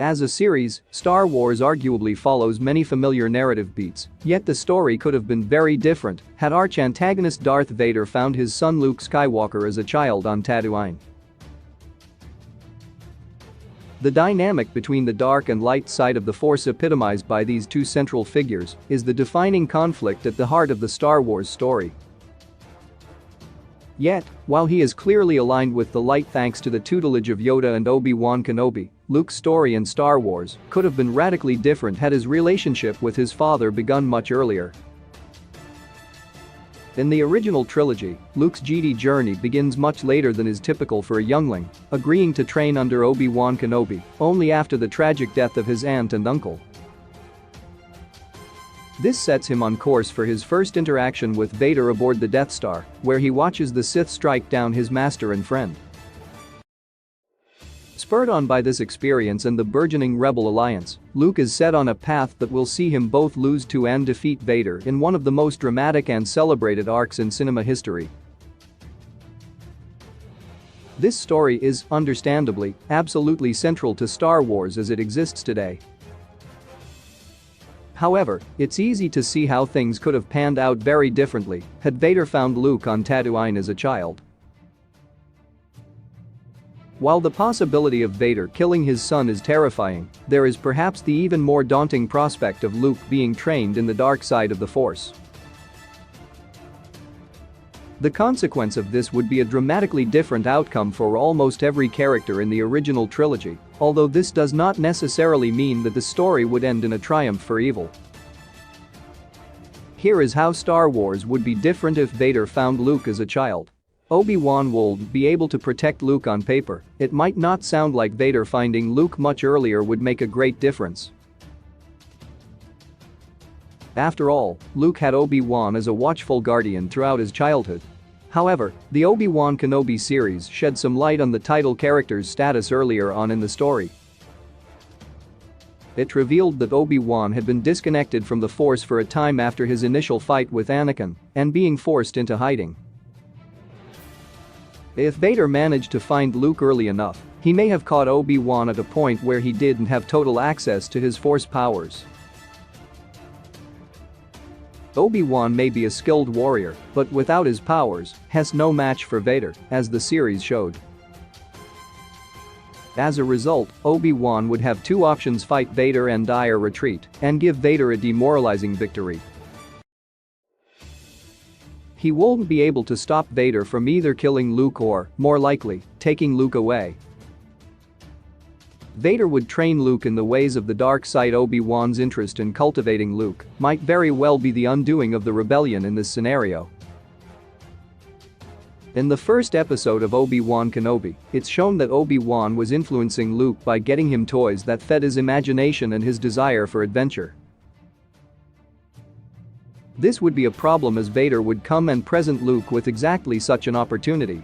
As a series, Star Wars arguably follows many familiar narrative beats, yet the story could have been very different had arch-antagonist Darth Vader found his son Luke Skywalker as a child on Tatooine. The dynamic between the dark and light side of the Force epitomized by these two central figures is the defining conflict at the heart of the Star Wars story. Yet, while he is clearly aligned with the light thanks to the tutelage of Yoda and Obi-Wan Kenobi, Luke's story in Star Wars could have been radically different had his relationship with his father begun much earlier. In the original trilogy, Luke's Jedi journey begins much later than is typical for a youngling, agreeing to train under Obi-Wan Kenobi only after the tragic death of his aunt and uncle. This sets him on course for his first interaction with Vader aboard the Death Star, where he watches the Sith strike down his master and friend. Spurred on by this experience and the burgeoning Rebel alliance, Luke is set on a path that will see him both lose to and defeat Vader in one of the most dramatic and celebrated arcs in cinema history. This story is, understandably, absolutely central to Star Wars as it exists today. However, it's easy to see how things could have panned out very differently had Vader found Luke on Tatooine as a child. While the possibility of Vader killing his son is terrifying, there is perhaps the even more daunting prospect of Luke being trained in the dark side of the Force. The consequence of this would be a dramatically different outcome for almost every character in the original trilogy, although this does not necessarily mean that the story would end in a triumph for evil. Here is how Star Wars would be different if Vader found Luke as a child. Obi-Wan would be able to protect Luke on paper. It might not sound like Vader finding Luke much earlier would make a great difference. After all, Luke had Obi-Wan as a watchful guardian throughout his childhood. However, the Obi-Wan Kenobi series shed some light on the title character's status earlier on in the story. It revealed that Obi-Wan had been disconnected from the Force for a time after his initial fight with Anakin and being forced into hiding. If Vader managed to find Luke early enough, he may have caught Obi-Wan at a point where he didn't have total access to his Force powers. Obi-Wan may be a skilled warrior, but without his powers, has no match for Vader, as the series showed. As a result, Obi-Wan would have two options: fight Vader and die or retreat, and give Vader a demoralizing victory. He won't be able to stop Vader from either killing Luke or, more likely, taking Luke away. Vader would train Luke in the ways of the dark side. Obi-Wan's interest in cultivating Luke might very well be the undoing of the rebellion in this scenario. In the first episode of Obi-Wan Kenobi, it's shown that Obi-Wan was influencing Luke by getting him toys that fed his imagination and his desire for adventure. This would be a problem as Vader would come and present Luke with exactly such an opportunity.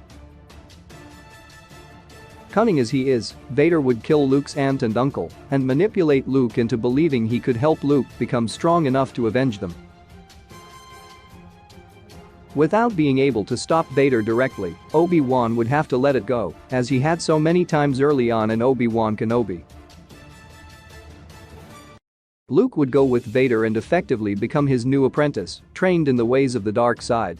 Cunning as he is, Vader would kill Luke's aunt and uncle and manipulate Luke into believing he could help Luke become strong enough to avenge them. Without being able to stop Vader directly, Obi-Wan would have to let it go, as he had so many times early on in Obi-Wan Kenobi. Luke would go with Vader and effectively become his new apprentice, trained in the ways of the dark side.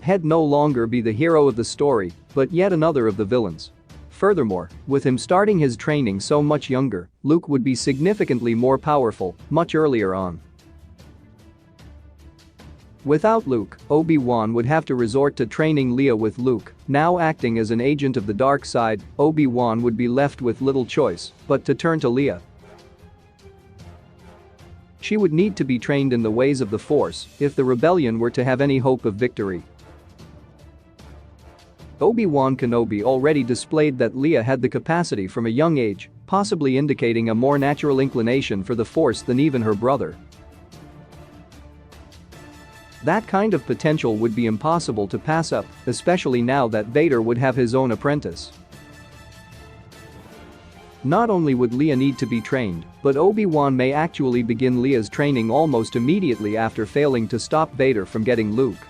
He'd no longer be the hero of the story, but yet another of the villains. Furthermore, with him starting his training so much younger, Luke would be significantly more powerful much earlier on. Without Luke, Obi-Wan would have to resort to training Leia with Luke, now acting as an agent of the dark side. Obi-Wan would be left with little choice but to turn to Leia. She would need to be trained in the ways of the Force if the rebellion were to have any hope of victory. Obi-Wan Kenobi already displayed that Leia had the capacity from a young age, possibly indicating a more natural inclination for the Force than even her brother. That kind of potential would be impossible to pass up, especially now that Vader would have his own apprentice. Not only would Leia need to be trained, but Obi-Wan may actually begin Leia's training almost immediately after failing to stop Vader from getting Luke.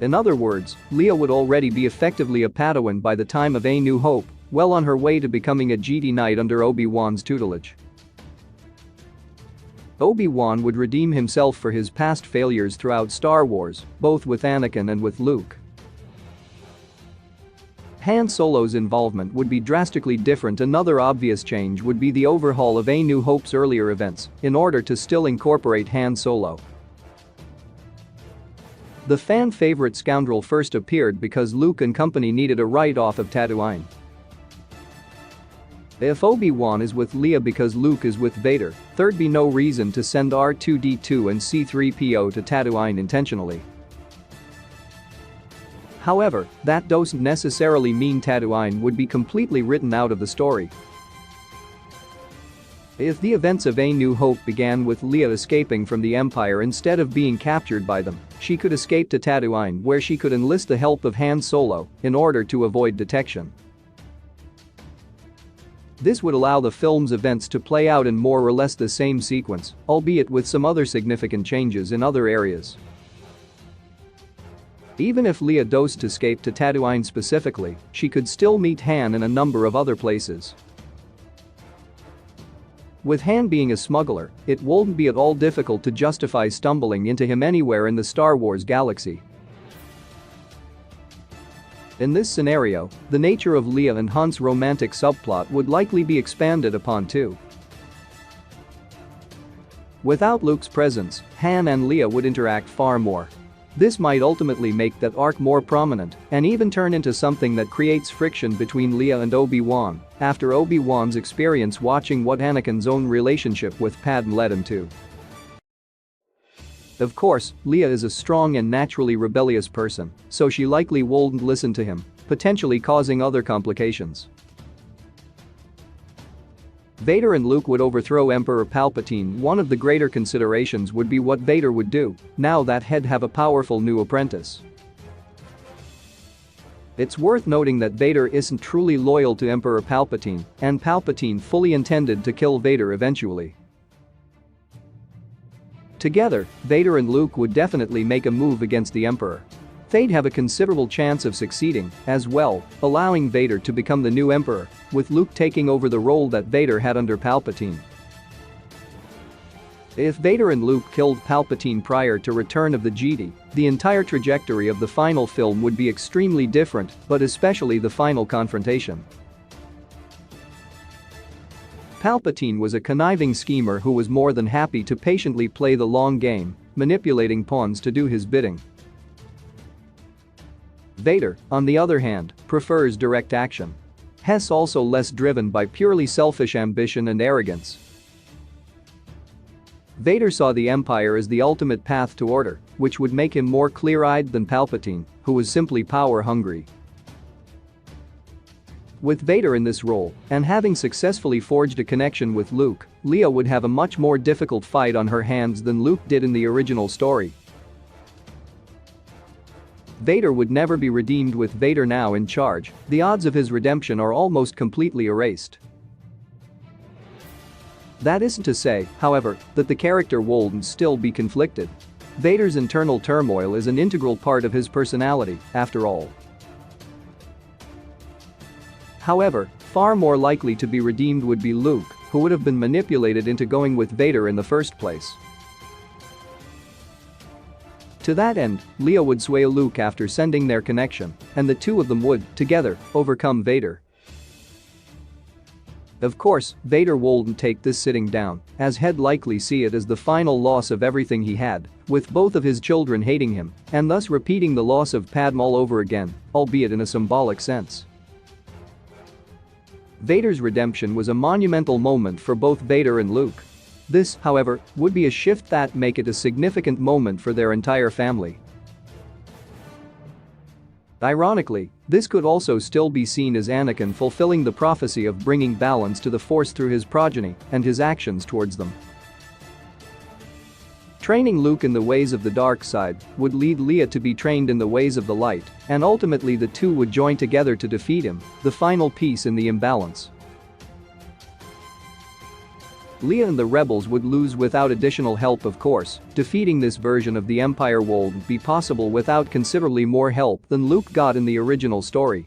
In other words, Leia would already be effectively a Padawan by the time of A New Hope, well on her way to becoming a Jedi Knight under Obi-Wan's tutelage. Obi-Wan would redeem himself for his past failures throughout Star Wars, both with Anakin and with Luke. Han Solo's involvement would be drastically different. Another obvious change would be the overhaul of A New Hope's earlier events in order to still incorporate Han Solo. The fan-favorite scoundrel first appeared because Luke and company needed a write-off of Tatooine. If Obi-Wan is with Leia because Luke is with Vader, there'd be no reason to send R2-D2 and C-3PO to Tatooine intentionally. However, that doesn't necessarily mean Tatooine would be completely written out of the story. If the events of A New Hope began with Leia escaping from the Empire instead of being captured by them, she could escape to Tatooine where she could enlist the help of Han Solo in order to avoid detection. This would allow the film's events to play out in more or less the same sequence, albeit with some other significant changes in other areas. Even if Leia doesn't escape to Tatooine specifically, she could still meet Han in a number of other places. With Han being a smuggler, it wouldn't be at all difficult to justify stumbling into him anywhere in the Star Wars galaxy. In this scenario, the nature of Leia and Han's romantic subplot would likely be expanded upon too. Without Luke's presence, Han and Leia would interact far more. This might ultimately make that arc more prominent and even turn into something that creates friction between Leia and Obi-Wan after Obi-Wan's experience watching what Anakin's own relationship with Padme led him to. Of course, Leia is a strong and naturally rebellious person, so she likely wouldn't listen to him, potentially causing other complications. Vader and Luke would overthrow Emperor Palpatine. One of the greater considerations would be what Vader would do now that he'd have a powerful new apprentice. It's worth noting that Vader isn't truly loyal to Emperor Palpatine, and Palpatine fully intended to kill Vader eventually. Together, Vader and Luke would definitely make a move against the Emperor. They'd have a considerable chance of succeeding as well, allowing Vader to become the new Emperor, with Luke taking over the role that Vader had under Palpatine. If Vader and Luke killed Palpatine prior to Return of the Jedi, the entire trajectory of the final film would be extremely different, but especially the final confrontation. Palpatine was a conniving schemer who was more than happy to patiently play the long game, manipulating pawns to do his bidding. Vader, on the other hand, prefers direct action. He's also less driven by purely selfish ambition and arrogance. Vader saw the Empire as the ultimate path to order, which would make him more clear-eyed than Palpatine, who was simply power-hungry. With Vader in this role, and having successfully forged a connection with Luke, Leia would have a much more difficult fight on her hands than Luke did in the original story. Vader would never be redeemed. With Vader now in charge, the odds of his redemption are almost completely erased. That isn't to say, however, that the character wouldn't still be conflicted. Vader's internal turmoil is an integral part of his personality, after all. However, far more likely to be redeemed would be Luke, who would have been manipulated into going with Vader in the first place. To that end, Leia would sway Luke after sending their connection, and the two of them would, together, overcome Vader. Of course, Vader wouldn't take this sitting down, as he'd likely see it as the final loss of everything he had, with both of his children hating him, and thus repeating the loss of Padme all over again, albeit in a symbolic sense. Vader's redemption was a monumental moment for both Vader and Luke. This, however, would be a shift that make it a significant moment for their entire family. Ironically, this could also still be seen as Anakin fulfilling the prophecy of bringing balance to the Force through his progeny and his actions towards them. Training Luke in the ways of the dark side would lead Leia to be trained in the ways of the light, and ultimately the two would join together to defeat him, the final piece in the imbalance. Leia and the rebels would lose without additional help, of course. Defeating this version of the Empire wouldn't be possible without considerably more help than Luke got in the original story.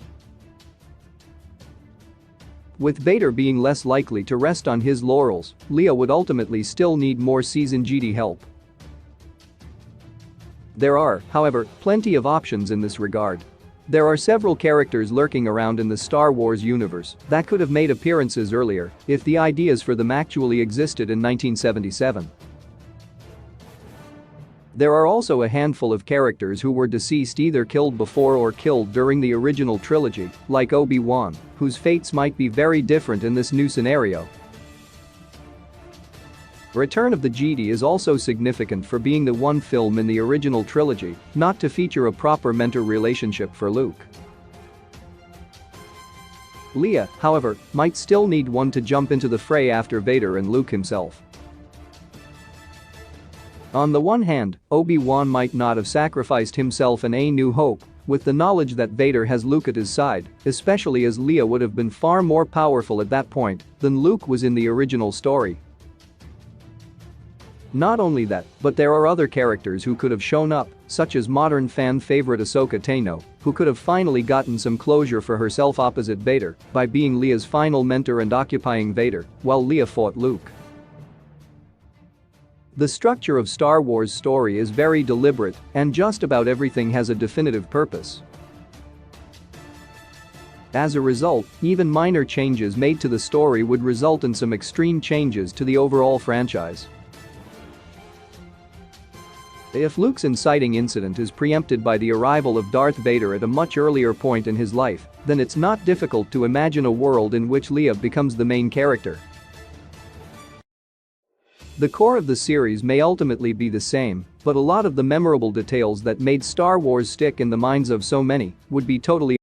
With Vader being less likely to rest on his laurels, Leia would ultimately still need more seasoned Jedi help. There are, however, plenty of options in this regard. There are several characters lurking around in the Star Wars universe that could have made appearances earlier if the ideas for them actually existed in 1977. There are also a handful of characters who were deceased, either killed before or killed during the original trilogy, like Obi-Wan, whose fates might be very different in this new scenario. Return of the Jedi is also significant for being the one film in the original trilogy not to feature a proper mentor relationship for Luke. Leia, however, might still need one to jump into the fray after Vader and Luke himself. On the one hand, Obi-Wan might not have sacrificed himself in A New Hope with the knowledge that Vader has Luke at his side, especially as Leia would have been far more powerful at that point than Luke was in the original story. Not only that, but there are other characters who could have shown up, such as modern fan favorite Ahsoka Tano, who could have finally gotten some closure for herself opposite Vader by being Leia's final mentor and occupying Vader while Leia fought Luke. The structure of Star Wars story is very deliberate, and just about everything has a definitive purpose. As a result, even minor changes made to the story would result in some extreme changes to the overall franchise. If Luke's inciting incident is preempted by the arrival of Darth Vader at a much earlier point in his life, then it's not difficult to imagine a world in which Leia becomes the main character. The core of the series may ultimately be the same, but a lot of the memorable details that made Star Wars stick in the minds of so many would be totally